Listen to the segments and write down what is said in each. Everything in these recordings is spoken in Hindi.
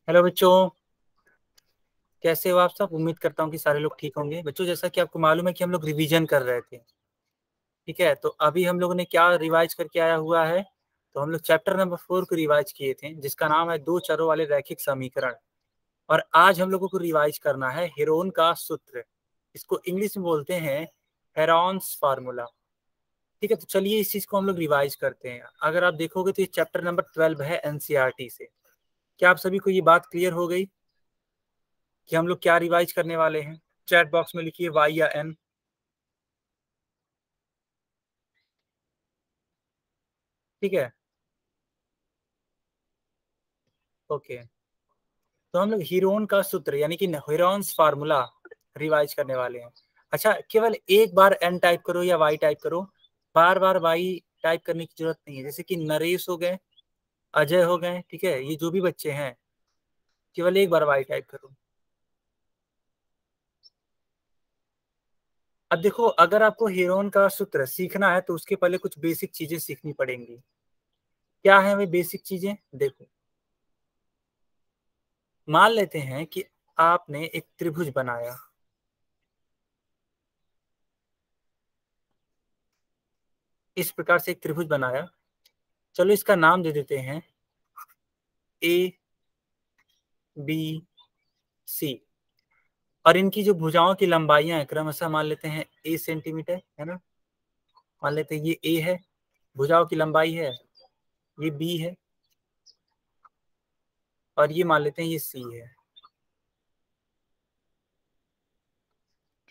हेलो बच्चों, कैसे हो आप सब। उम्मीद करता हूँ कि सारे लोग ठीक होंगे। बच्चों, जैसा कि आपको मालूम है कि हम लोग रिवीजन कर रहे थे, ठीक है। तो अभी हम लोगों ने क्या रिवाइज करके आया हुआ है, तो हम लोग चैप्टर नंबर 4 को रिवाइज किए थे, जिसका नाम है दो चरों वाले रैखिक समीकरण। और आज हम लोगों को रिवाइज करना है हेरोन का सूत्र। इसको इंग्लिश में बोलते हैं हेरॉन्स फार्मूला, ठीक है। तो चलिए इस चीज को हम लोग रिवाइज करते हैं। अगर आप देखोगे तो ये चैप्टर नंबर 12 है एनसीईआरटी से। क्या आप सभी को ये बात क्लियर हो गई कि हम लोग क्या रिवाइज करने वाले हैं? चैट बॉक्स में लिखिए वाई या एन। ठीक है, ओके। तो हम लोग हीरोन का सूत्र यानी कि हेरॉन्स फार्मूला रिवाइज करने वाले हैं। अच्छा, केवल एक बार एन टाइप करो या वाई टाइप करो, बार बार वाई टाइप करने की जरूरत नहीं है। जैसे कि नरेश हो गए, अजय हो गए, ठीक है, ये जो भी बच्चे हैं, केवल एक बार वाई टाइप करो। अब देखो, अगर आपको हीरोन का सूत्र सीखना है तो उसके पहले कुछ बेसिक चीजें सीखनी पड़ेंगी। क्या है वे बेसिक चीजें? देखो, मान लेते हैं कि आपने एक त्रिभुज बनाया। इस प्रकार से एक त्रिभुज बनाया, चलो इसका नाम दे देते हैं ए बी सी। और इनकी जो भुजाओं की लंबाइयां हैं क्रमशः मान लेते हैं ए सेंटीमीटर, है ना। मान लेते हैं ये ए है, भुजाओं की लंबाई है, ये बी है, और ये मान लेते हैं ये सी है।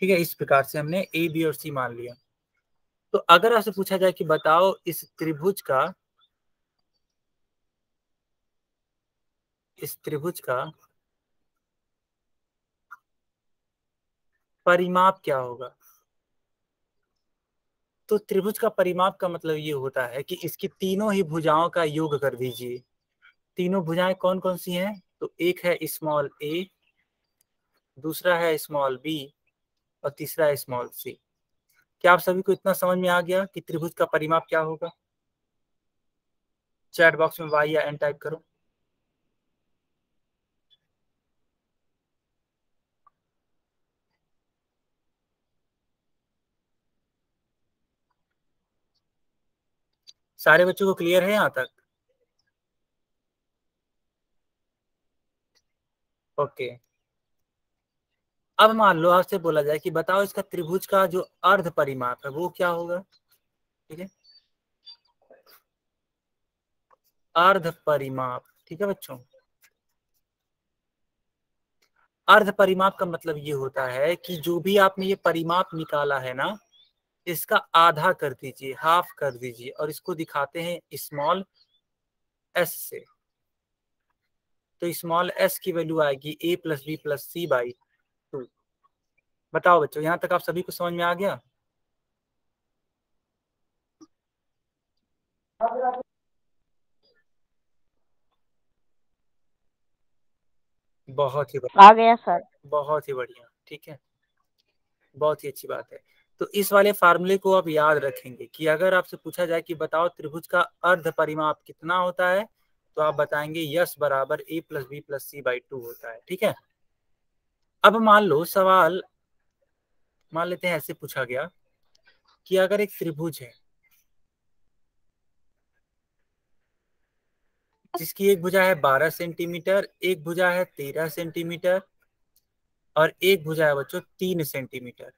ठीक है, इस प्रकार से हमने ए बी और सी मान लिया। तो अगर आपसे पूछा जाए कि बताओ इस त्रिभुज का परिमाप क्या होगा, तो त्रिभुज का परिमाप का मतलब ये होता है कि इसकी तीनों ही भुजाओं का योग कर दीजिए। तीनों भुजाएं कौन कौन सी हैं? तो एक है स्मॉल ए, दूसरा है स्मॉल बी, और तीसरा है स्मॉल सी। क्या आप सभी को इतना समझ में आ गया कि त्रिभुज का परिमाप क्या होगा? चैट बॉक्स में वाई या एन टाइप करो। सारे बच्चों को क्लियर है यहाँ तक? ओके। अब मान लो आपसे बोला जाए कि बताओ इसका त्रिभुज का जो अर्ध परिमाप है वो क्या होगा, ठीक है। अर्ध परिमाप, ठीक है बच्चों। अर्ध परिमाप का मतलब ये होता है कि जो भी आपने ये परिमाप निकाला है ना, इसका आधा कर दीजिए, हाफ कर दीजिए, और इसको दिखाते हैं स्मॉल एस से। तो स्मॉल एस की वैल्यू आएगी A plus B plus C by 2। बताओ बच्चों, यहां तक आप सभी को समझ में आ गया? बहुत ही बढ़िया, आ गया सर। बहुत ही बढ़िया, ठीक है, बहुत ही अच्छी बात है। तो इस वाले फार्मूले को आप याद रखेंगे कि अगर आपसे पूछा जाए कि बताओ त्रिभुज का अर्ध परिमाप कितना होता है, तो आप बताएंगे यस बराबर A plus B plus C by 2 होता है, ठीक है। अब मान लो सवाल, मान लेते हैं ऐसे पूछा गया कि अगर एक त्रिभुज है जिसकी एक भुजा है 12 सेंटीमीटर, एक भुजा है 13 सेंटीमीटर, और एक भुजा है बच्चों 3 सेंटीमीटर,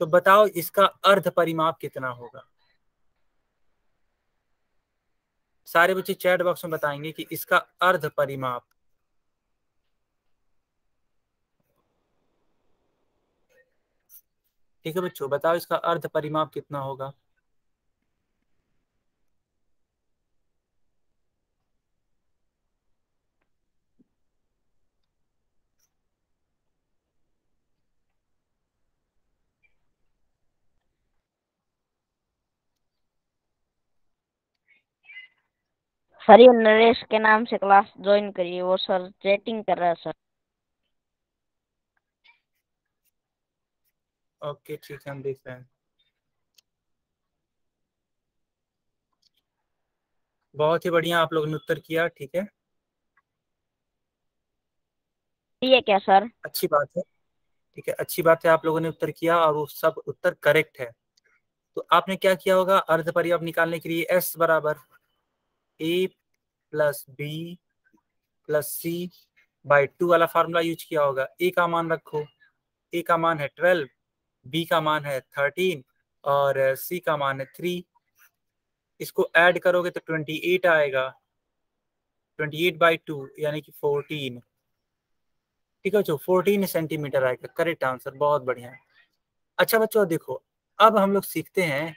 तो बताओ इसका अर्ध परिमाप कितना होगा? सारे बच्चे चैट बॉक्स में बताएंगे कि इसका अर्ध परिमाप। ठीक है बच्चों, बताओ इसका अर्ध परिमाप कितना होगा? सर ये नरेश के नाम से क्लास ज्वाइन करिए, वो सर चैटिंग कर रहा है सर। ओके ठीक है, हम देख रहे हैं। बहुत ही बढ़िया, आप लोगों ने उत्तर किया, ठीक है। सही है क्या सर? अच्छी बात है। ठीक है, अच्छी बात है, आप लोगों ने उत्तर किया और वो सब उत्तर करेक्ट है। तो आपने क्या किया होगा, अर्ध परिवर्त निकालने के लिए एस बराबर A plus B plus C by 2 वाला फार्मूला यूज किया होगा। ए का मान रखो, ए का मान है 12, बी का मान है 13 और सी का मान है 3। इसको ऐड करोगे तो 28 आएगा, 28/2 यानी कि 14। ठीक है बच्चों, 14 सेंटीमीटर आएगा करेक्ट आंसर, बहुत बढ़िया है। अच्छा बच्चों देखो, अब हम लोग सीखते हैं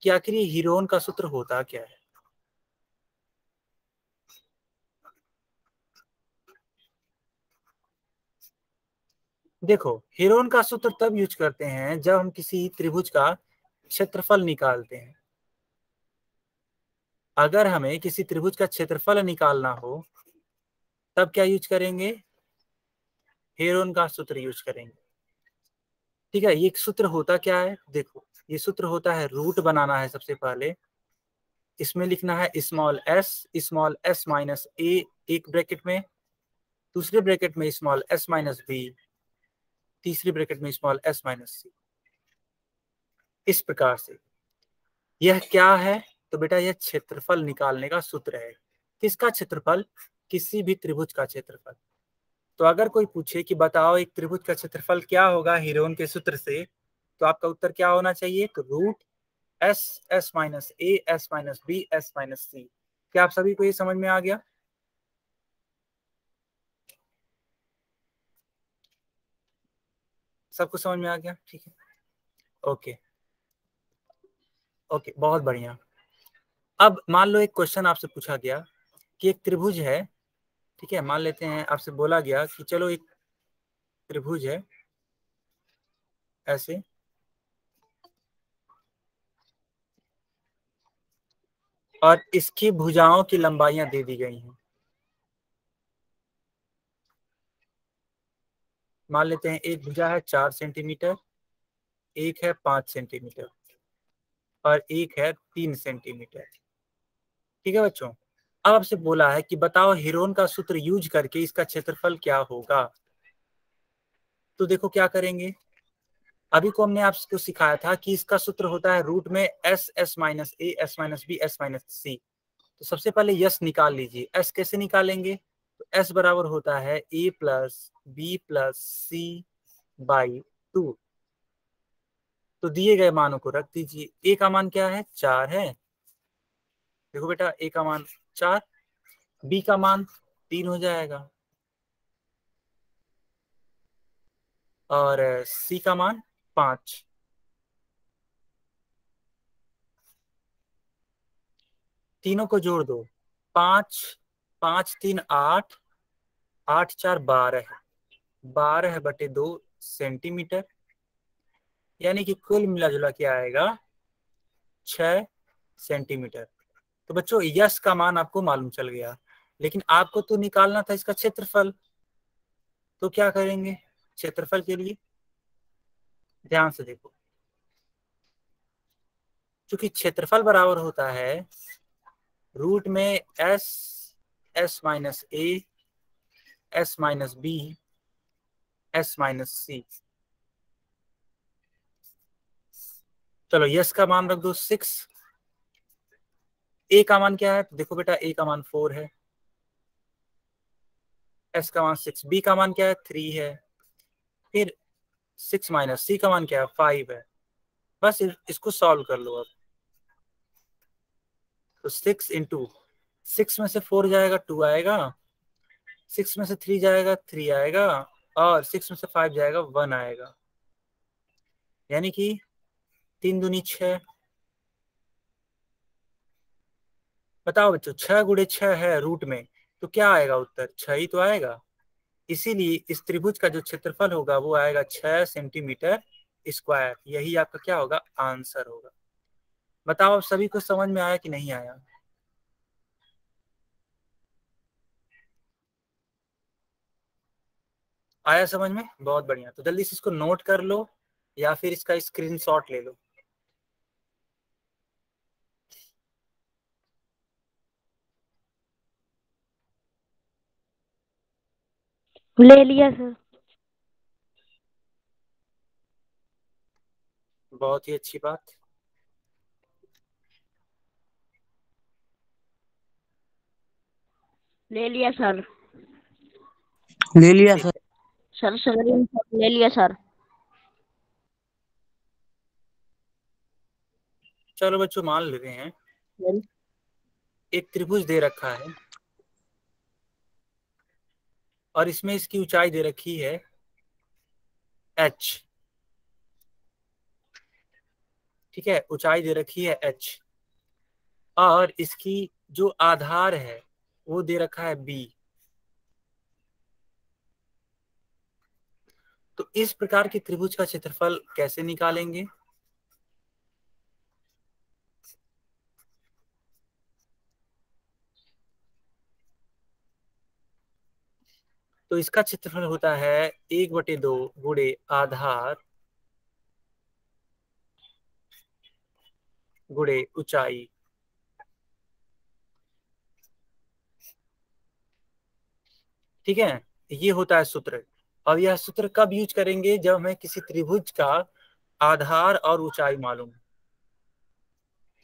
कि आखिर ये हीरोन का सूत्र होता क्या है। देखो, हीरोन का सूत्र तब यूज करते हैं जब हम किसी त्रिभुज का क्षेत्रफल निकालते हैं। अगर हमें किसी त्रिभुज का क्षेत्रफल निकालना हो तब क्या यूज करेंगे, हेरोन का सूत्र यूज करेंगे। ठीक है, ये सूत्र होता क्या है, देखो ये सूत्र होता है, रूट बनाना है सबसे पहले, इसमें लिखना है स्मॉल एस माइनस ए एक ब्रैकेट में, दूसरे ब्रैकेट में स्मॉल एस माइनस बी, तीसरे ब्रैकेट में स्मॉल एस माइनस सी। इस प्रकार से यह क्या है, तो बेटा यह क्षेत्रफल निकालने का सूत्र है। किसका क्षेत्रफल, किसी भी त्रिभुज का क्षेत्रफल। तो अगर कोई पूछे कि बताओ एक त्रिभुज का क्षेत्रफल क्या होगा हीरोन के सूत्र से, तो आपका उत्तर क्या होना चाहिए, तो root S S minus A S minus B S minus C. क्या आप सभी को ये समझ में आ गया, सबको समझ में आ गया, ठीक है, ओके ओके, बहुत बढ़िया। अब मान लो एक क्वेश्चन आपसे पूछा गया कि एक त्रिभुज है, ठीक है, मान लेते हैं आपसे बोला गया कि चलो एक त्रिभुज है ऐसे, और इसकी भुजाओं की लंबाइयां दे दी गई हैं। मान लेते हैं एक भुजा है 4 सेंटीमीटर, एक है 5 सेंटीमीटर और एक है 3 सेंटीमीटर। ठीक है बच्चों, अब आपसे बोला है कि बताओ हीरोन का सूत्र यूज करके इसका क्षेत्रफल क्या होगा। तो देखो क्या करेंगे, अभी को हमने आपको सिखाया था कि इसका सूत्र होता है रूट में S S minus A S minus B S minus C. तो सबसे पहले यस निकाल लीजिए। एस कैसे निकालेंगे, तो एस बराबर होता है A plus B plus C by 2। तो दिए गए मानों को रख दीजिए। ए का मान क्या है, 4 है, देखो बेटा ए का मान 4, बी का मान 3 हो जाएगा और सी का मान 5। तीनों को जोड़ दो, 5 5 3 8, 8 4 12, 12/2 सेंटीमीटर, यानी कि कुल मिला जुला के आएगा 6 सेंटीमीटर। तो बच्चों यस का मान आपको मालूम चल गया, लेकिन आपको तो निकालना था इसका क्षेत्रफल। तो क्या करेंगे क्षेत्रफल के लिए, ध्यान से देखो, क्योंकि क्षेत्रफल बराबर होता है रूट में S S minus A S minus B S minus C. चलो यस का मान रख दो 6, ए का मान क्या है, देखो बेटा ए का मान 4 है, एस का मान 6, बी का मान क्या है 3 है, फिर 6 माइनस सी का मान क्या है 5 है। बस इसको सॉल्व कर लो अब। तो 6 में से 4 जाएगा 2 आएगा, 6 में से 3 जाएगा 3 आएगा और 6 में से 5 जाएगा 1 आएगा, यानी कि 3 दूनी 6। बताओ बच्चों 6 × 6 है रूट में, तो क्या आएगा उत्तर, 6 ही तो आएगा। इसीलिए इस त्रिभुज का जो क्षेत्रफल होगा वो आएगा 6 सेंटीमीटर स्क्वायर। यही आपका क्या होगा, आंसर होगा। बताओ अब सभी को समझ में आया कि नहीं आया, आया समझ में, बहुत बढ़िया। तो जल्दी से इसको नोट कर लो या फिर इसका स्क्रीनशॉट ले लो। ले लिया सर। बहुत ही अच्छी बात। ले लिया सर। ले लिया ठीक सर। है, सर स्क्रीन ले लिया सर। चलो बच्चों मान लेते हैं सर, एक त्रिभुज दे रखा है और इसमें इसकी ऊंचाई दे रखी है h। ठीक है, ऊंचाई दे रखी है h और इसकी जो आधार है वो दे रखा है b। तो इस प्रकार की त्रिभुज का क्षेत्रफल कैसे निकालेंगे? तो इसका क्षेत्रफल होता है 1/2 गुणे आधार गुणे ऊंचाई। ठीक है, ये होता है सूत्र। और यह सूत्र कब यूज करेंगे? जब हमें किसी त्रिभुज का आधार और ऊंचाई मालूम है।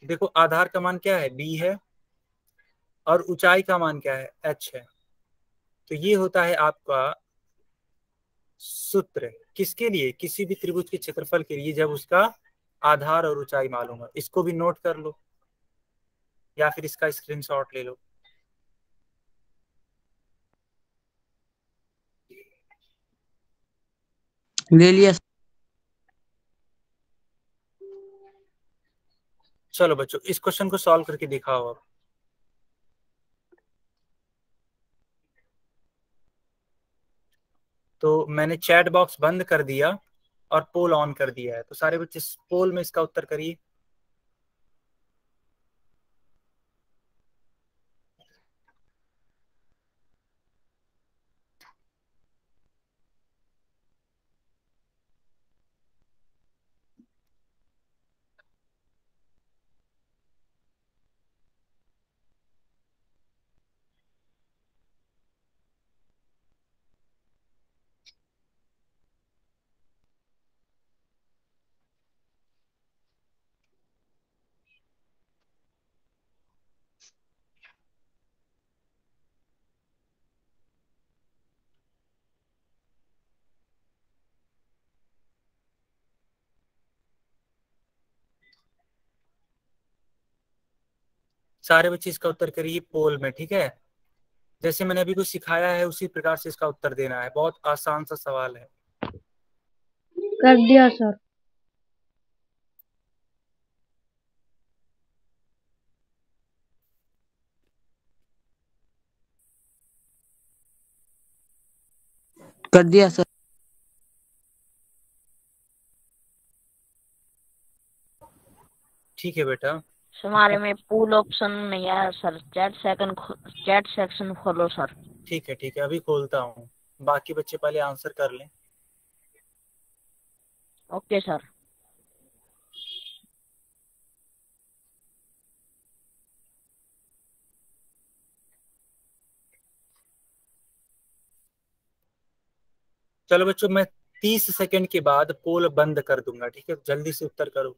देखो आधार का मान क्या है, b है, और ऊंचाई का मान क्या है, h है। तो ये होता है आपका सूत्र किसके लिए? किसी भी त्रिभुज के क्षेत्रफल के लिए, जब उसका आधार और ऊंचाई मालूम है। इसको भी नोट कर लो या फिर इसका स्क्रीनशॉट ले लो। ले लिया सर। चलो बच्चों इस क्वेश्चन को सॉल्व करके दिखाओ अब। तो मैंने चैट बॉक्स बंद कर दिया और पोल ऑन कर दिया है, तो सारे बच्चे पोल में इसका उत्तर करिए। सारे बच्चे इसका उत्तर करिए पोल में। ठीक है, जैसे मैंने अभी कुछ सिखाया है उसी प्रकार से इसका उत्तर देना है। बहुत आसान सा सवाल है। कर दिया सर। कर दिया सर। ठीक है बेटा। हमारे में पूल ऑप्शन नहीं आया सर। चैट सेक्शन खोलो सर। ठीक है, अभी खोलता हूँ। बाकी बच्चे पहले आंसर कर लें। Okay sir. चलो बच्चों मैं 30 सेकंड के बाद पोल बंद कर दूंगा। ठीक है, जल्दी से उत्तर करो।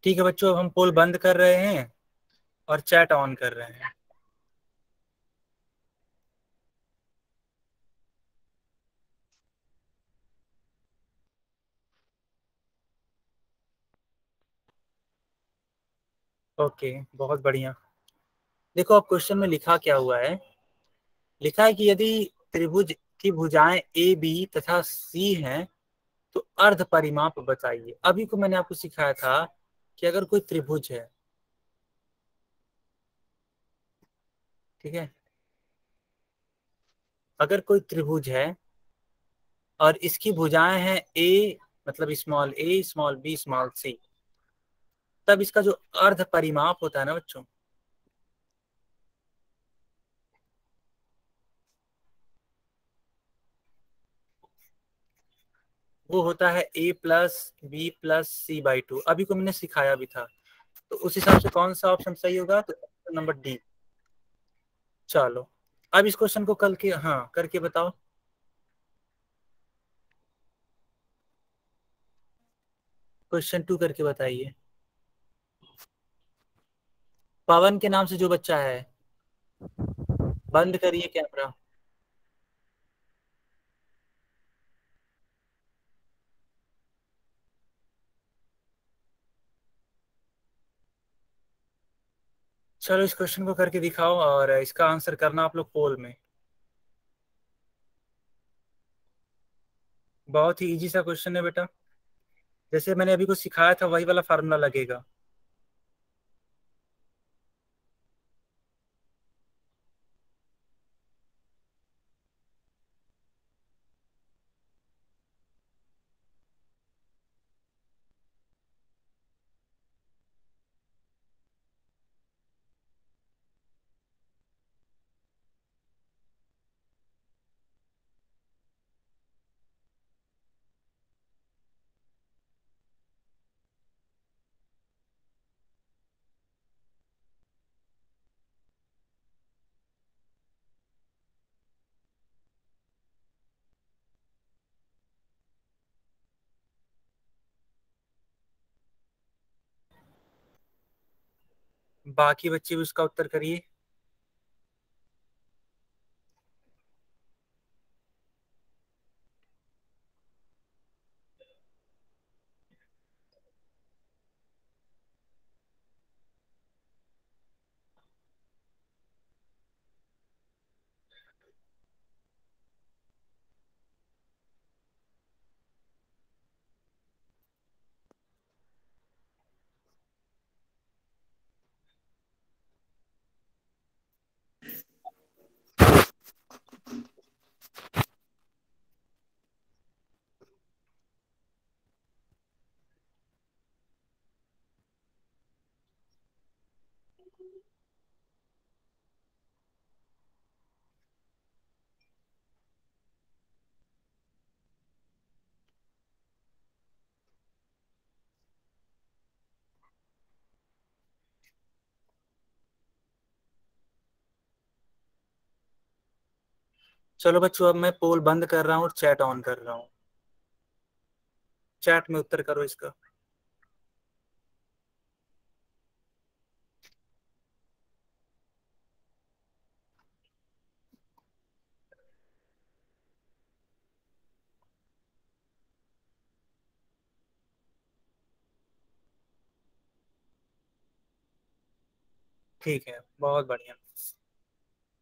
ठीक है बच्चों, अब हम पोल बंद कर रहे हैं और चैट ऑन कर रहे हैं। ओके, बहुत बढ़िया। देखो अब क्वेश्चन में लिखा क्या हुआ है। लिखा है कि यदि त्रिभुज की भुजाएं ए बी तथा सी हैं तो अर्ध परिमाप बताइए। अभी को मैंने आपको सिखाया था कि अगर कोई त्रिभुज है, ठीक है, अगर कोई त्रिभुज है और इसकी भुजाएं हैं ए, मतलब स्मॉल ए, स्मॉल बी, स्मॉल सी, तब इसका जो अर्ध परिमाप होता है ना बच्चों, वो होता है A plus B plus C by two. अभी को मैंने सिखाया भी था। तो उस हिसाब से कौन सा ऑप्शन सही होगा? तो नंबर डी। चलो अब इस क्वेश्चन को कल के हाँ करके बताओ। क्वेश्चन 2 करके बताइए। पवन के नाम से जो बच्चा है, बंद करिए कैमरा। चलो इस क्वेश्चन को करके दिखाओ और इसका आंसर करना आप लोग पोल में। बहुत ही इजी सा क्वेश्चन है बेटा, जैसे मैंने अभी को सिखाया था वही वाला फार्मूला लगेगा। बाकी बच्चे भी उसका उत्तर करिए। चलो बच्चों अब मैं पोल बंद कर रहा हूँ और चैट ऑन कर रहा हूँ। चैट में उत्तर करो इसका। ठीक है, बहुत बढ़िया।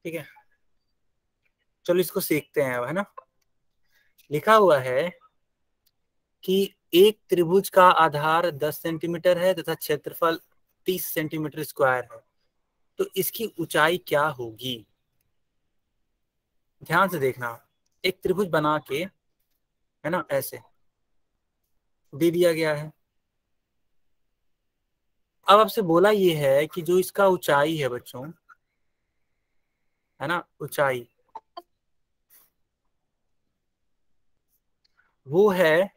ठीक है, चलो इसको सीखते हैं अब, है ना। लिखा हुआ है कि एक त्रिभुज का आधार 10 सेंटीमीटर है तथा क्षेत्रफल 30 सेंटीमीटर स्क्वायर है, तो इसकी ऊंचाई क्या होगी? ध्यान से देखना। एक त्रिभुज बना के, है ना, ऐसे दे दिया गया है। अब आपसे बोला ये है कि जो इसका ऊंचाई है बच्चों, है ना, ऊंचाई वो है,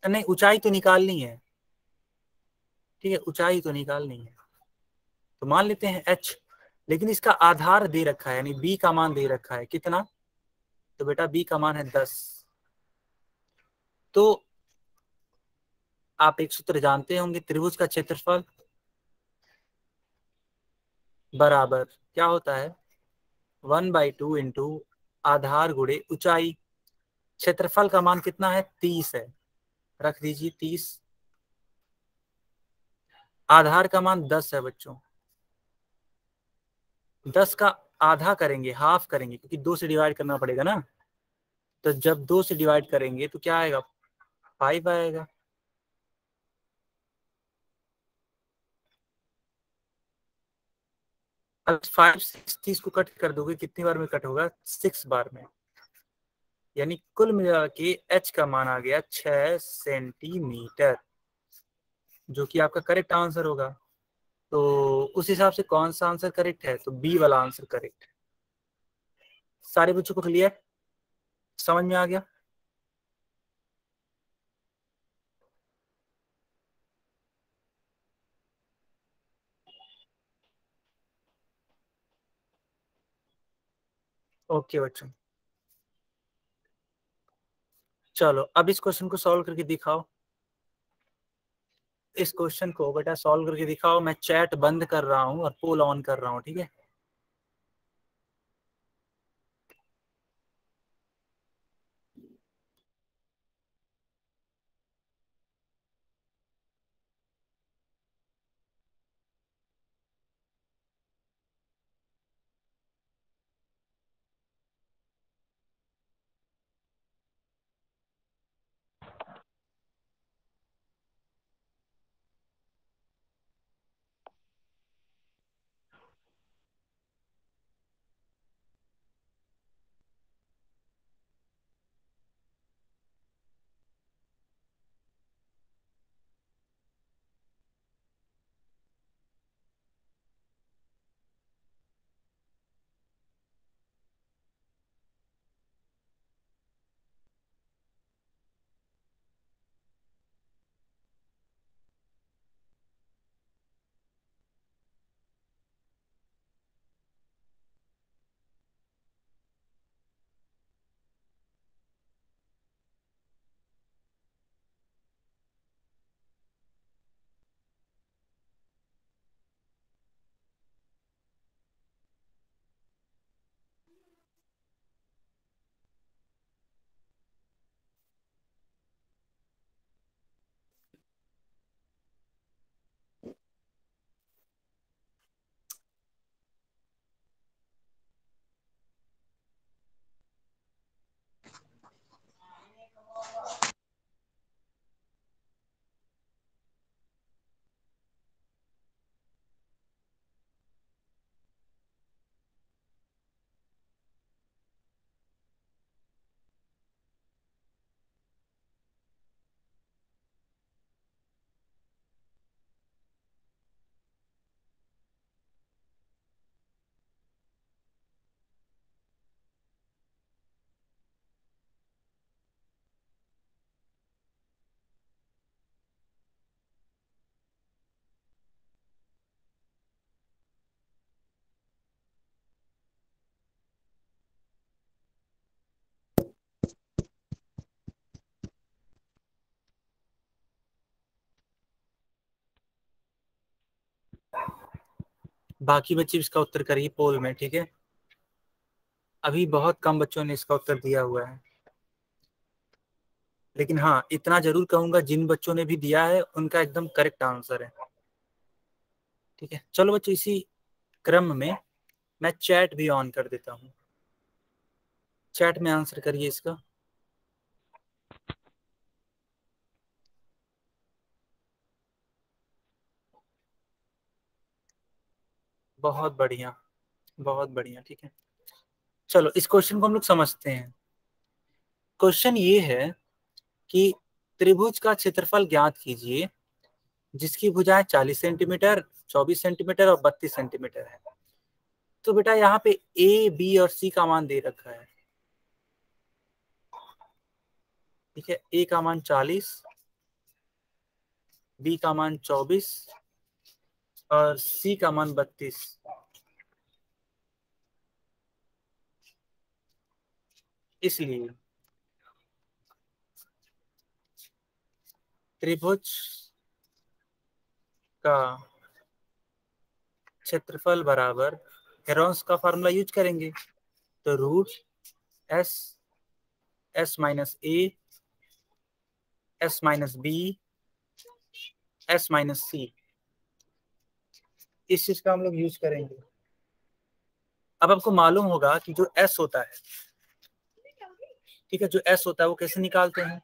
नहीं ऊंचाई तो निकालनी है, ठीक है, ऊंचाई तो निकालनी है। तो मान लेते हैं h, लेकिन इसका आधार दे रखा है, यानी b का मान दे रखा है कितना? तो बेटा b का मान है 10। तो आप एक सूत्र जानते होंगे, त्रिभुज का क्षेत्रफल बराबर क्या होता है? 1/2 इंटू आधार गुणे ऊंचाई। क्षेत्रफल का मान कितना है? 30 है, रख दीजिए 30। आधार का मान 10 है बच्चों। 10 का आधा करेंगे, हाफ करेंगे, क्योंकि 2 से डिवाइड करना पड़ेगा ना। तो जब 2 से डिवाइड करेंगे तो क्या आएगा? 5 आएगा। अब 5 6 30 को कट कर दोगे, कितनी बार में कट होगा? 6 बार में। यानी कुल मिला के h का मान आ गया 6 सेंटीमीटर, जो कि आपका करेक्ट आंसर होगा। तो उस हिसाब से कौन सा आंसर करेक्ट है? तो बी वाला आंसर करेक्ट है। सारे बच्चों को क्लियर, समझ में आ गया? ओके बच्चों, चलो अब इस क्वेश्चन को सॉल्व करके दिखाओ। इस क्वेश्चन को बेटा सॉल्व करके दिखाओ। मैं चैट बंद कर रहा हूँ और पोल ऑन कर रहा हूँ, ठीक है? बाकी बच्चे इसका उत्तर करिए पोल में, ठीक है? अभी बहुत कम बच्चों ने इसका उत्तर दिया हुआ है, लेकिन हाँ इतना जरूर कहूंगा, जिन बच्चों ने भी दिया है उनका एकदम करेक्ट आंसर है, ठीक है? चलो बच्चों, इसी क्रम में मैं चैट भी ऑन कर देता हूँ। चैट में आंसर करिए इसका। बहुत बढ़िया, बहुत बढ़िया, ठीक है। चलो इस क्वेश्चन को हम लोग समझते हैं। क्वेश्चन ये है कि त्रिभुज का क्षेत्रफल ज्ञात कीजिए जिसकी भुजाएं 40 सेंटीमीटर, 24 सेंटीमीटर और 32 सेंटीमीटर है। तो बेटा यहाँ पे ए, बी और सी का मान दे रखा है, ठीक है? ए का मान 40, बी का मान 24 और सी का मान 32। इसलिए त्रिभुज का क्षेत्रफल बराबर हेरोंस का फॉर्मूला यूज करेंगे। तो root S, S minus A, S minus B, S minus C, इस चीज का हम लोग यूज करेंगे। अब आपको मालूम होगा कि जो एस होता है, ठीक है, जो एस होता है वो कैसे निकालते हैं?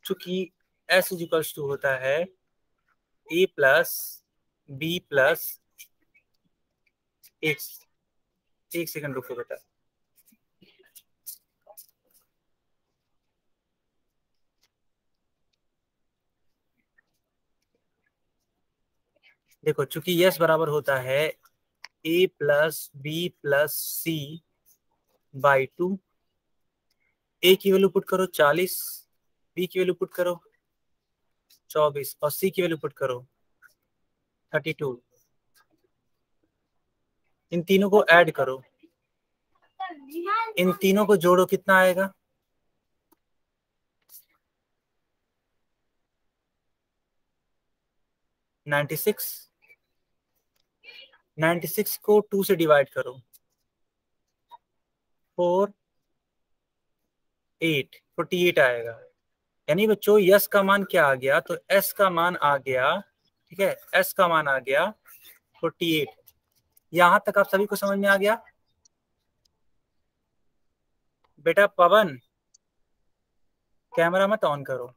चूंकि S इज इक्वल्स टू होता है A प्लस B प्लस एक सेकंड रुको बेटा, देखो चूंकि यस बराबर होता है A plus B plus C by 2, A की वैल्यू पुट करो 40, बी की वैल्यू पुट करो 24 और सी की वैल्यू पुट करो 32। इन तीनों को ऐड करो, इन तीनों को जोड़ो, कितना आएगा? 96। 96 को 2 से डिवाइड करो, 48 आएगा। यानी बच्चों यस का मान क्या आ गया? तो एस का मान आ गया, ठीक है, एस का मान आ गया 48। यहां तक आप सभी को समझ में आ गया? बेटा पवन, कैमरा मत ऑन करो।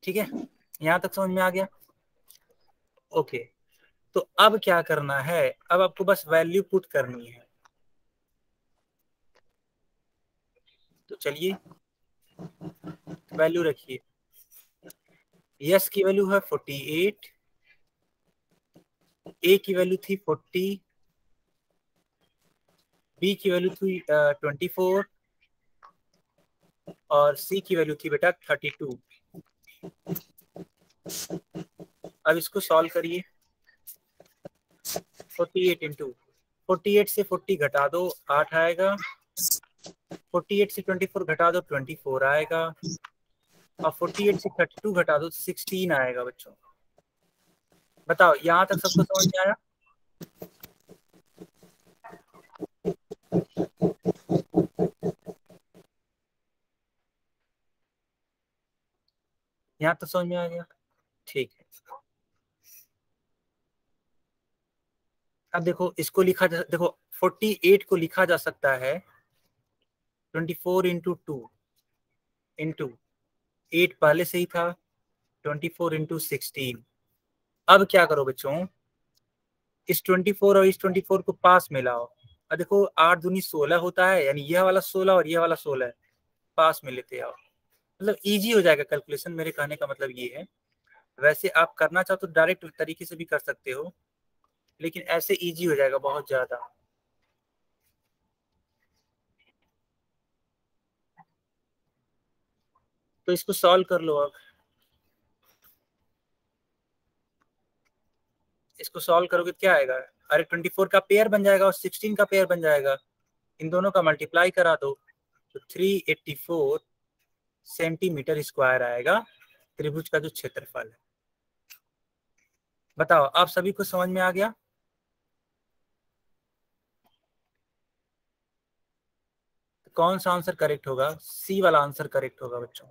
ठीक है, यहां तक समझ में आ गया? ओके, तो अब क्या करना है? अब आपको बस वैल्यू पुट करनी है। तो चलिए वैल्यू रखिए। यस की वैल्यू है 48, ए की वैल्यू थी 40, बी की वैल्यू थी 24 और सी की वैल्यू थी बेटा 32। अब इसको सॉल्व करिए। 48 इंटू 48 से 40 घटा दो 8 आएगा, 48 से 24 घटा दो 24 आएगा, और 48 से 32 घटा दो 16 आएगा। बच्चों बताओ यहां तक सबको समझ में आया? यहां तक समझ में आ गया? ठीक है, अब देखो इसको लिखा जा, देखो 48 को लिखा जा सकता है 24 इंटू 2 इंटू 8 पहले से ही था, 24 इंटू 16। अब क्या करो बच्चों, इस 24 और इस 24 को पास में लाओ। अब देखो 8 दूनी 16 होता है, यानी यह वाला 16 और यह वाला 16 है, पास में लेते आओ। मतलब इजी हो जाएगा कैलकुलेशन, मेरे कहने का मतलब ये है। वैसे आप करना चाहो तो डायरेक्ट तरीके से भी कर सकते हो, लेकिन ऐसे इजी हो जाएगा बहुत ज्यादा। तो इसको सॉल्व कर लो। अब इसको सॉल्व करोगे तो क्या आएगा? अरे 24 का पेयर बन जाएगा और 16 का पेयर बन जाएगा, इन दोनों का मल्टीप्लाई करा दो तो 384 सेंटीमीटर स्क्वायर आएगा त्रिभुज का जो क्षेत्रफल है। बताओ आप सभी को समझ में आ गया? कौन सा आंसर करेक्ट होगा? सी वाला आंसर करेक्ट होगा बच्चों।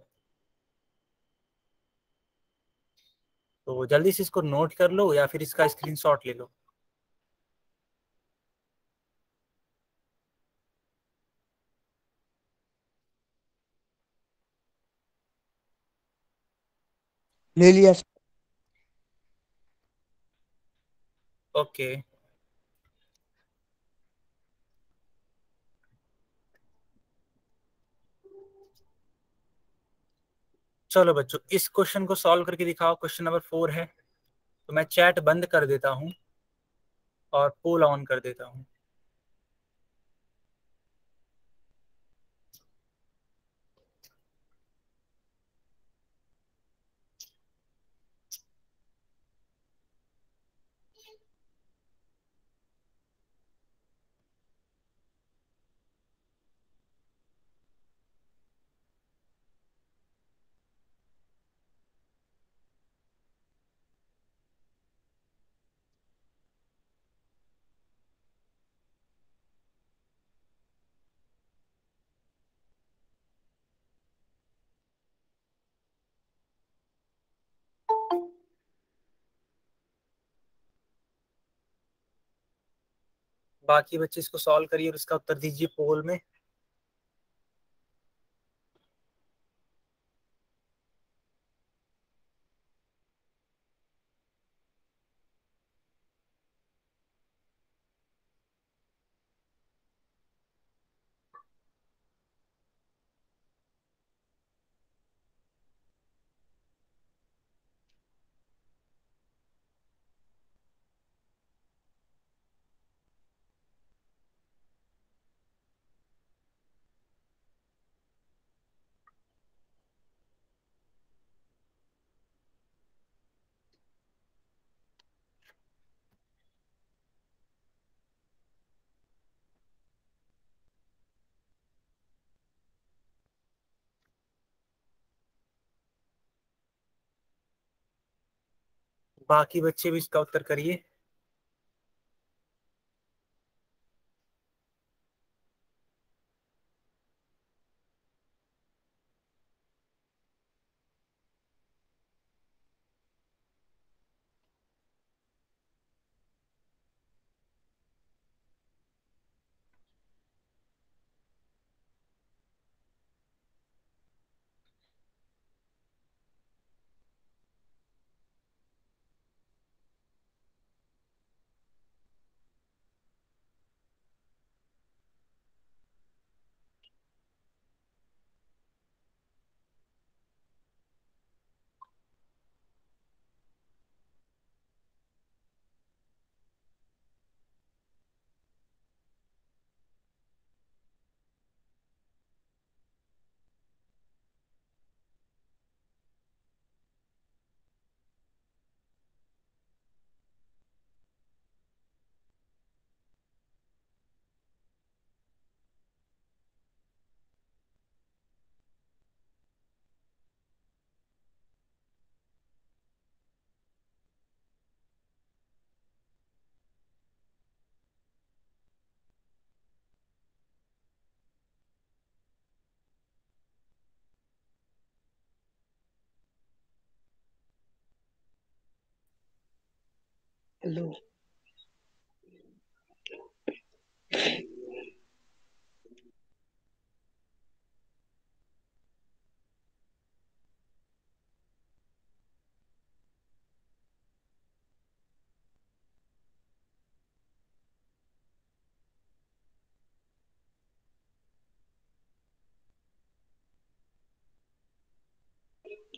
तो जल्दी से इसको नोट कर लो या फिर इसका स्क्रीनशॉट ले लो। ले लिया सर। ओके, चलो बच्चों इस क्वेश्चन को सॉल्व करके दिखाओ। क्वेश्चन नंबर 4 है। तो मैं चैट बंद कर देता हूँ और पोल ऑन कर देता हूँ। बाकी बच्चे इसको सॉल्व करिए और इसका उत्तर दीजिए पोल में। बाकी बच्चे भी इसका उत्तर करिए। Hello.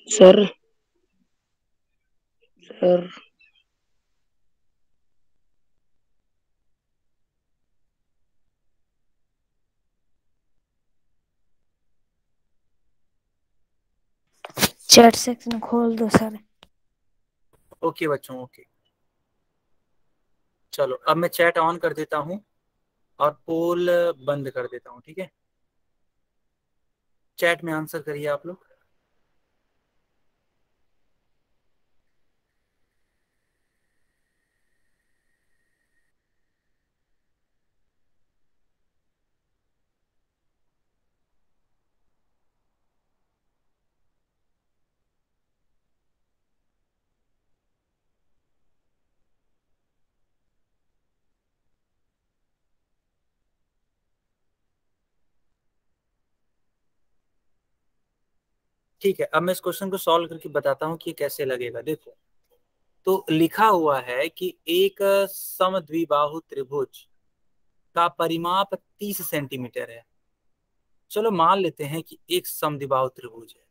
Sir sir chat section खोल दो सर। ओके बच्चों, ओके। चलो अब मैं चैट ऑन कर देता हूँ और पोल बंद कर देता हूँ, ठीक है। चैट में आंसर करिए आप लोग। ठीक है, अब मैं इस क्वेश्चन को सॉल्व करके बताता हूँ कि ये कैसे लगेगा। देखो, तो लिखा हुआ है कि एक समद्विबाहु त्रिभुज का परिमाप 30 सेंटीमीटर है। चलो मान लेते हैं कि एक समद्विबाहु त्रिभुज है।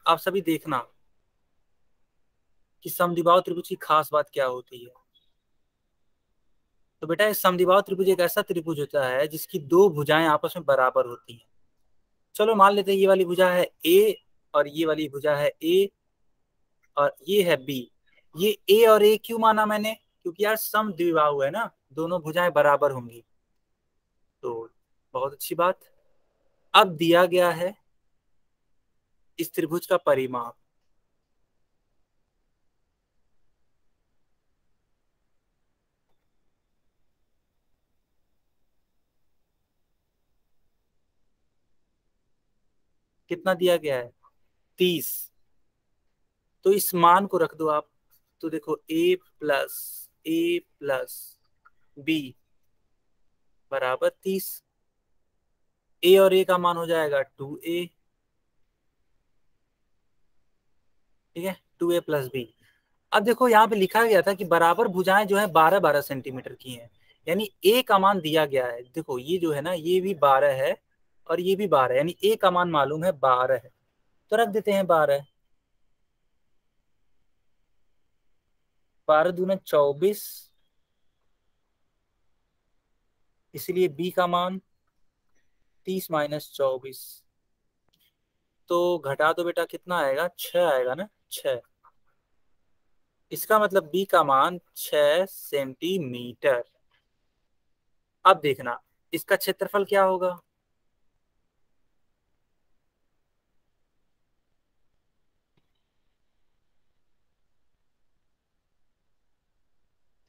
आप सभी देखना कि समद्विबाहु त्रिभुज की खास बात क्या होती है। तो बेटा, इस समद्विबाहु त्रिभुज एक ऐसा त्रिभुज होता है जिसकी दो भुजाएं आपस में बराबर होती हैं। चलो मान लेते हैं ये वाली भुजा है ए और ये वाली भुजा है ए और ये है बी। ये ए और ए क्यों माना मैंने? क्योंकि यार समद्विबाहु है ना, दोनों भुजाएं बराबर होंगी। तो बहुत अच्छी बात। अब दिया गया है इस त्रिभुज का परिमाप। कितना दिया गया है? 30। तो इस मान को रख दो आप। तो देखो, a प्लस बी बराबर 30। ए और ए का मान हो जाएगा 2a, ठीक है, 2a+b। अब देखो यहाँ पे लिखा गया था कि बराबर भुजाएं जो है 12-12 सेंटीमीटर की हैं, यानी ए का मान दिया गया है। देखो ये जो है ना, ये भी 12 है और ये भी 12, यानी ए का मान मालूम है 12 है, तो रख देते हैं 12। 12 दूने 24, इसलिए बी का मान 30 - 24, तो घटा दो बेटा, कितना आएगा, 6 आएगा ना, 6। इसका मतलब बी का मान 6 सेंटीमीटर। अब देखना इसका क्षेत्रफल क्या होगा।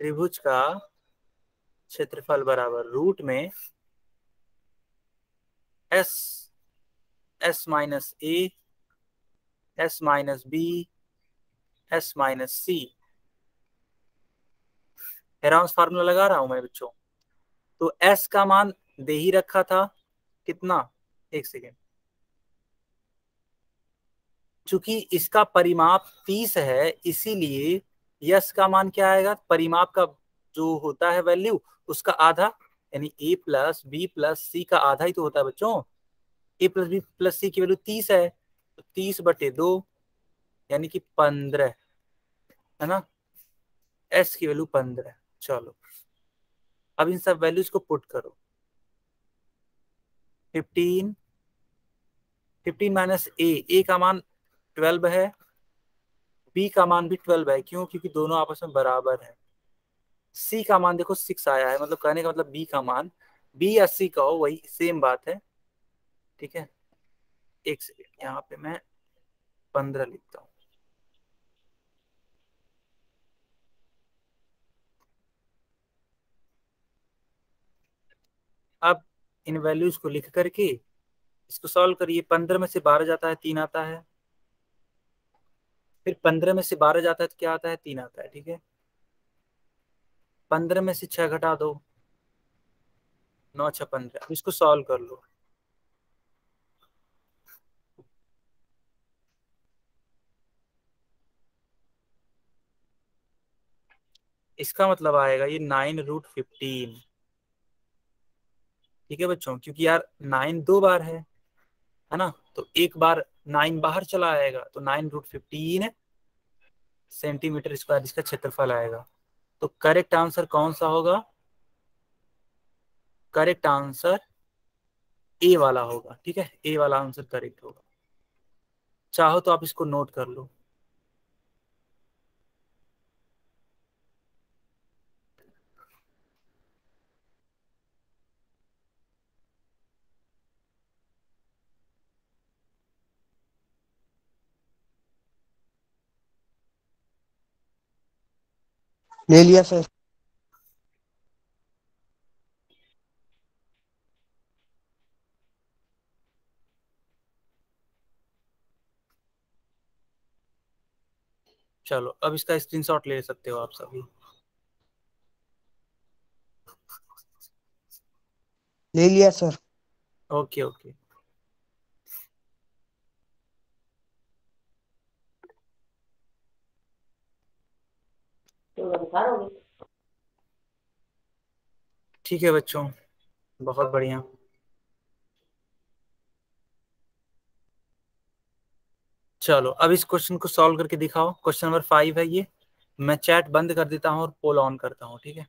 त्रिभुज का क्षेत्रफल बराबर रूट में S, S - A, S - B, S - C। Heron's formula लगा रहा हूं मैं बच्चों। तो एस का मान दे ही रखा था, कितना, एक सेकेंड, चूंकि इसका परिमाप 30 है, इसीलिए यस का मान क्या आएगा, परिमाप का जो होता है वैल्यू, उसका आधा, यानी A+B+C का आधा ही तो होता है बच्चों। A+B+C की वैल्यू 30 है, तो 30/2, यानी कि 15, है ना। एस की वैल्यू 15। चलो अब इन सब वैल्यूज को पुट करो। 15, 15 - A का मान 12 है, बी का मान भी 12 है, क्यों, क्योंकि दोनों आपस में बराबर है। सी का मान देखो 6 आया है, मतलब कहने का मतलब बी का मान, बी या सी का हो वही सेम बात है, ठीक है। एक सेकेंड, यहाँ पे मैं 15 लिखता हूँ। अब इन वैल्यूज को लिख करके इसको सॉल्व करिए। 15 में से 12 जाता है, 3 आता है, फिर 15 में से 12 जाता है तो क्या आता है, 3 आता है, ठीक है। 15 में से 6 घटा दो, 9 - 6 = 15। अब इसको सॉल्व कर लो। इसका मतलब आएगा ये 9√15, ठीक है बच्चों, क्योंकि यार 9 दो बार है ना, तो एक बार 9 बाहर चला आएगा, तो 9√15 सेंटीमीटर स्क्वायर इसका क्षेत्रफल आएगा। तो करेक्ट आंसर कौन सा होगा, करेक्ट आंसर ए वाला होगा, ठीक है, ए वाला आंसर करेक्ट होगा। चाहो तो आप इसको नोट कर लो। ले लिया सर। चलो अब इसका स्क्रीनशॉट ले सकते हो आप सभी। ले लिया सर। Okay okay. ठीक है बच्चों, बहुत बढ़िया। चलो अब इस क्वेश्चन को सॉल्व करके दिखाओ। क्वेश्चन नंबर 5 है ये। मैं चैट बंद कर देता हूँ और पोल ऑन करता हूँ, ठीक है।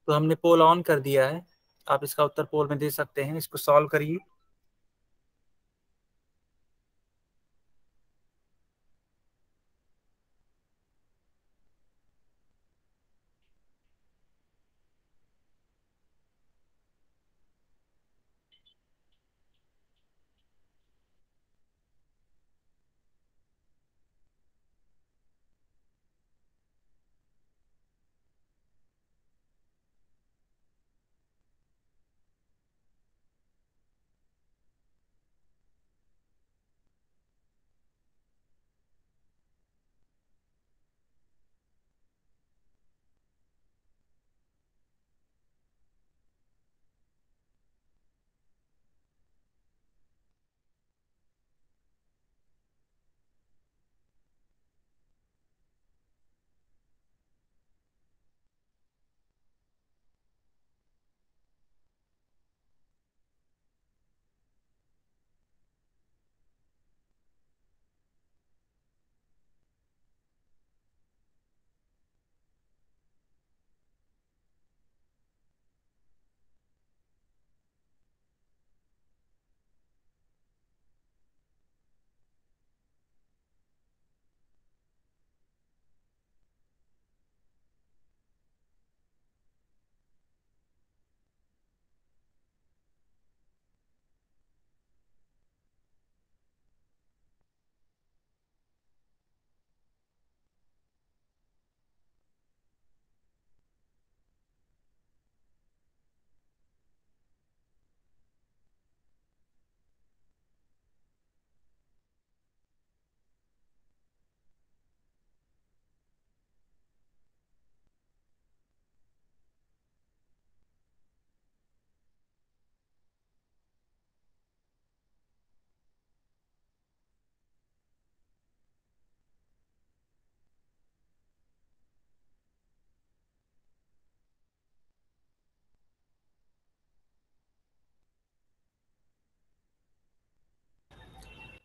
तो हमने पोल ऑन कर दिया है, आप इसका उत्तर पोल में दे सकते हैं। इसको सॉल्व करिए।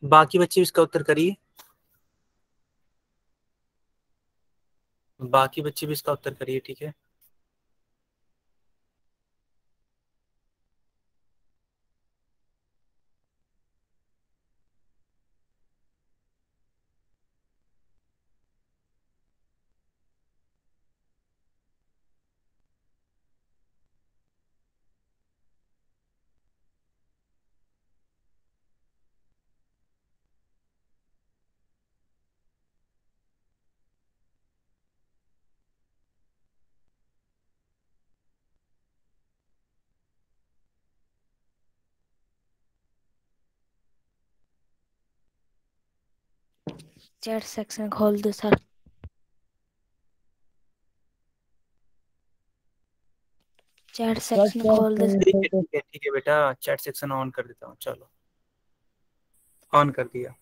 बाकी बच्चे इसका उत्तर करिए, बाकी बच्चे भी इसका उत्तर करिए, ठीक है। चैट सेक्शन खोल दो सर। चैट सेक्शन खोल दो सर। ठीक है ठीक है ठीक है बेटा, चैट सेक्शन ऑन कर देता हूँ, चलो ऑन कर दिया।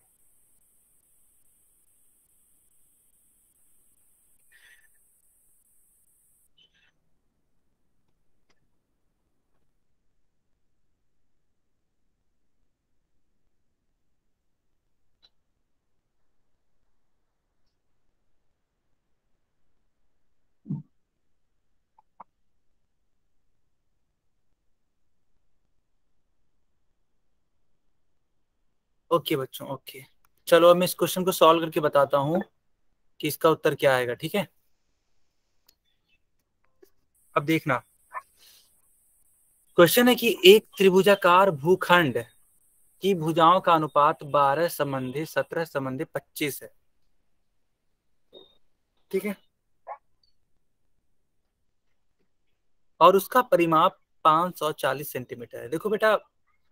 ओके बच्चों, ओके। चलो अब मैं इस क्वेश्चन को सॉल्व करके बताता हूँ कि इसका उत्तर क्या आएगा, ठीक है। अब देखना, क्वेश्चन है कि एक त्रिभुजाकार भूखंड की भुजाओं का अनुपात 12 संबंधी 17 संबंधी 25 है, ठीक है, और उसका परिमाप 540 सेंटीमीटर है। देखो बेटा,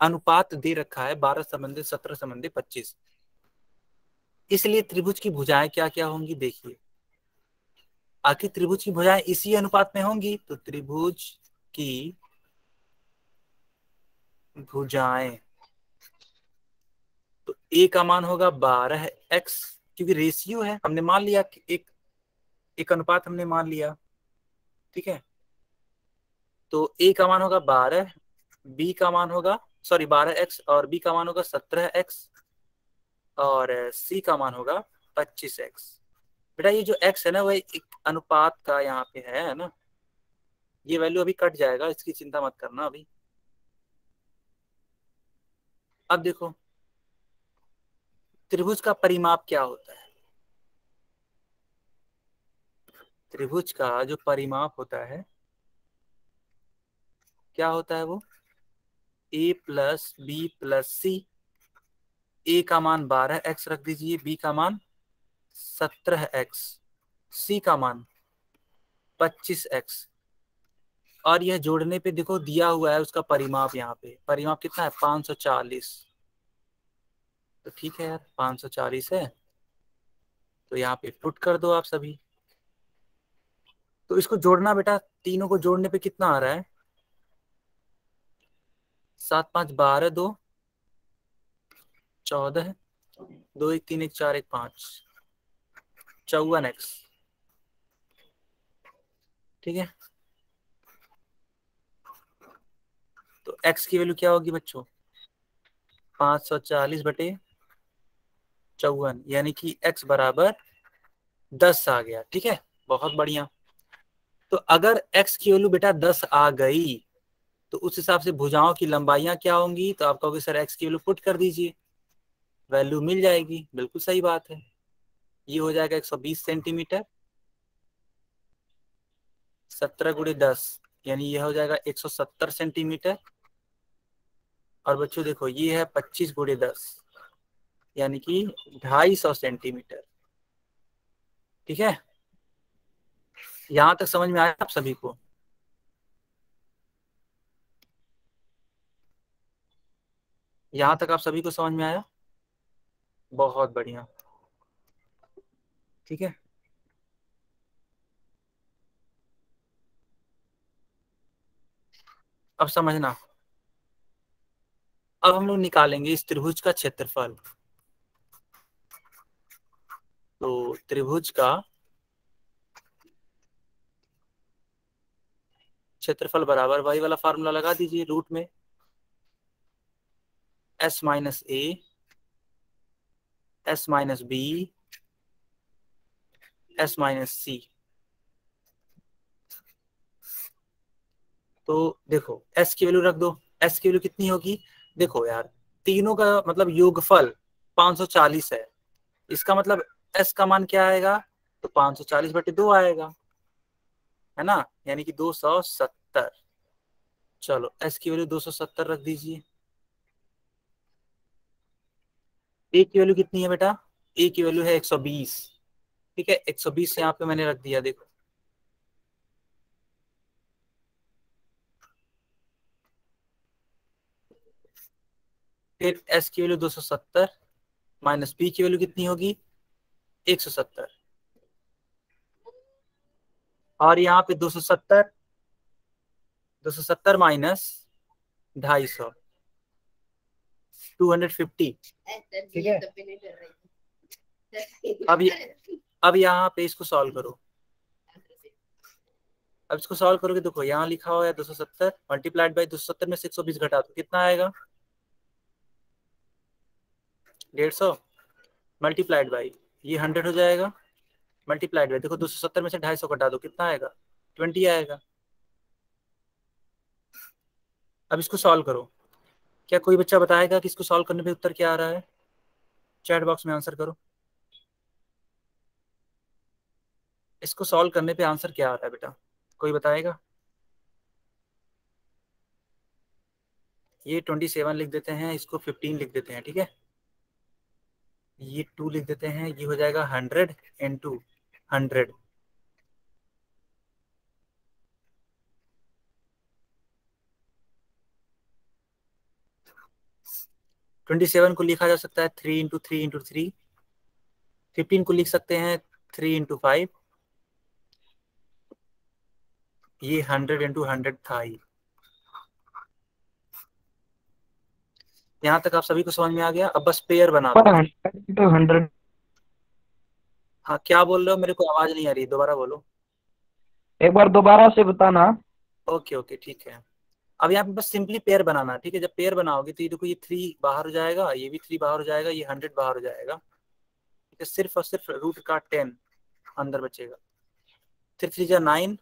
अनुपात दे रखा है 12 संबंधी 17 संबंधी 25, इसलिए त्रिभुज की भुजाएं क्या क्या होंगी देखिए। आखिर त्रिभुज की भुजाएं इसी अनुपात में होंगी, तो त्रिभुज की भुजाएं, तो ए का मान होगा 12x, क्योंकि रेशियो है, हमने मान लिया कि एक अनुपात हमने मान लिया, ठीक है। तो ए का मान होगा 12, बी का मान होगा, सॉरी 12x, और बी का मान होगा 17x, और सी का मान होगा 25x। बेटा ये जो x है ना, वह एक अनुपात का यहाँ पे है ना, ये वैल्यू अभी कट जाएगा, इसकी चिंता मत करना अभी। अब देखो, त्रिभुज का परिमाप क्या होता है। त्रिभुज का जो परिमाप होता है, क्या होता है वो, a प्लस बी प्लस सी। ए का मान 12x रख दीजिए, बी का मान 17x, सी का मान 25x, और यह जोड़ने पे देखो दिया हुआ है उसका परिमाप, यहाँ पे परिमाप कितना है 540। तो ठीक है यार, 540 है, तो यहाँ पे पुट कर दो आप सभी। तो इसको जोड़ना बेटा, तीनों को जोड़ने पे कितना आ रहा है, 7 5 12, 2 14, 2 1 3 1 4 1 5, 54x, ठीक है। तो x की वैल्यू क्या होगी बच्चों, 540/54, यानी कि x बराबर 10 आ गया, ठीक है, बहुत बढ़िया। तो अगर x की वैल्यू बेटा 10 आ गई, तो उस हिसाब से भुजाओं की लंबाइयां क्या होंगी, तो आप कहोगे सर x की वैल्यू पुट कर दीजिए, वैल्यू मिल जाएगी, बिल्कुल सही बात है। ये हो जाएगा 120 सेंटीमीटर, 17 × 10, यानी ये हो जाएगा 170 सेंटीमीटर। और बच्चों देखो, ये है 25 × 10, यानी कि 250 सेंटीमीटर, ठीक है। यहां तक समझ में आया आप सभी को, यहां तक आप सभी को समझ में आया, बहुत बढ़िया, ठीक है। अब समझना, अब हम लोग निकालेंगे इस त्रिभुज का क्षेत्रफल। तो त्रिभुज का क्षेत्रफल बराबर वही वाला फार्मूला लगा दीजिए, रूट में s - a s minus B s minus C. तो देखो s की वैल्यू रख दो, s की वैल्यू कितनी होगी, देखो यार तीनों का मतलब योगफल 540 है, इसका मतलब s का मान क्या आएगा, तो 540/2 आएगा, है ना, यानी कि 270। चलो s की वैल्यू 270 रख दीजिए। a की वैल्यू कितनी है बेटा, a की वैल्यू है 120, ठीक है, 120 यहाँ पे मैंने रख दिया, देखो फिर s की वैल्यू 270 माइनस b की वैल्यू कितनी होगी 170, और यहाँ पे 270 माइनस 250, 250, ठीक है। अब यहाँ पे इसको सॉल्व करो, अब इसको सॉल्व करोगे, देखो यहाँ लिखा हुआ है 270 मल्टीप्लाइड बाई 270 में से 120 घटा दो, कितना आएगा 150 मल्टीप्लाइड बाई ये 100 हो जाएगा, मल्टीप्लाइड बाई देखो 270 में से 250 घटा दो, कितना आएगा 20 आएगा। अब इसको सॉल्व करो, क्या कोई बच्चा बताएगा कि इसको सॉल्व करने पे उत्तर क्या आ रहा है, चैट बॉक्स में आंसर करो, इसको सॉल्व करने पे आंसर क्या आ रहा है बेटा, कोई बताएगा। ये 27 लिख देते हैं, इसको 15 लिख देते हैं, ठीक है, ये 2 लिख देते हैं, ये हो जाएगा 100 इंटू 100, ट्वेंटी 27 को लिखा जा सकता है 3 × 3 × 3, 15 को लिख सकते हैं 3 × 5, ये 100 इंटू 100 था ही। यहाँ तक आप सभी को समझ में आ गया, अब बस पेयर बना दो। 100 हाँ क्या बोल रहे हो, मेरे को आवाज नहीं आ रही, दोबारा बोलो। एक बार दोबारा से बताना। ओके ओके ठीक है, अब यहाँ पे बस सिंपली पेयर बनाना, ठीक है, जब पेयर बनाओगे तो ये देखो ये 3 बाहर हो जाएगा, ये भी 3 बाहर हो जाएगा, ये 100 बाहर हो जाएगा, ठीक है, सिर्फ और सिर्फ रूट का 10 अंदर बचेगा, 3 3 जा 9,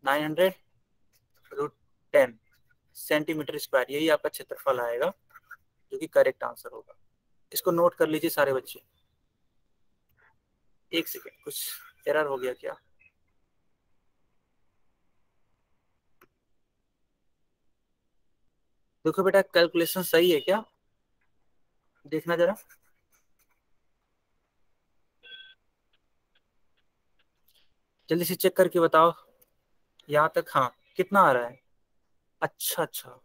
900 √10 सेंटीमीटर स्क्वायर, यही आपका क्षेत्रफल आएगा, जो कि करेक्ट आंसर होगा। इसको नोट कर लीजिए सारे बच्चे। एक सेकेंड, कुछ एरर हो गया क्या, देखो बेटा कैलकुलेशन सही है क्या, देखना जरा, जल्दी से चेक करके बताओ यहाँ तक। हाँ कितना आ रहा है, अच्छा अच्छा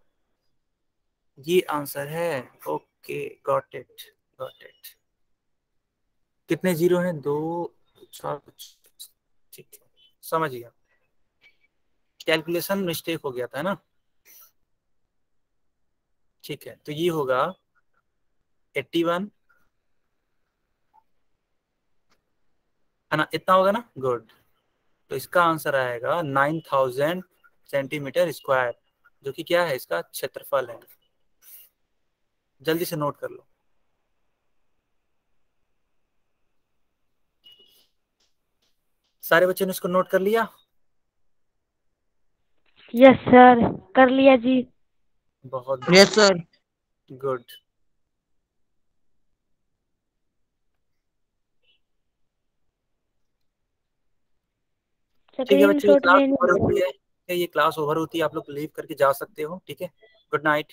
ये आंसर है, okay got it got it. कितने जीरो हैं, 2 4 ठीक है, समझ गया, कैलकुलेशन मिस्टेक हो गया था ना, ठीक है, तो ये होगा 81, है ना, इतना होगा ना, गुड। तो इसका आंसर आएगा 9000 सेंटीमीटर स्क्वायर, जो कि क्या है, इसका क्षेत्रफल है, जल्दी से नोट कर लो। सारे बच्चों ने इसको नोट कर लिया, यस सर, कर लिया जी। बहुत यस सर। गुड। ठीक है बच्चों, ये स्क्रीनशॉट क्लास लेनी ओवर है। होती है, ये क्लास ओवर होती है, आप लोग लीव करके जा सकते हो, ठीक है, गुड नाइट।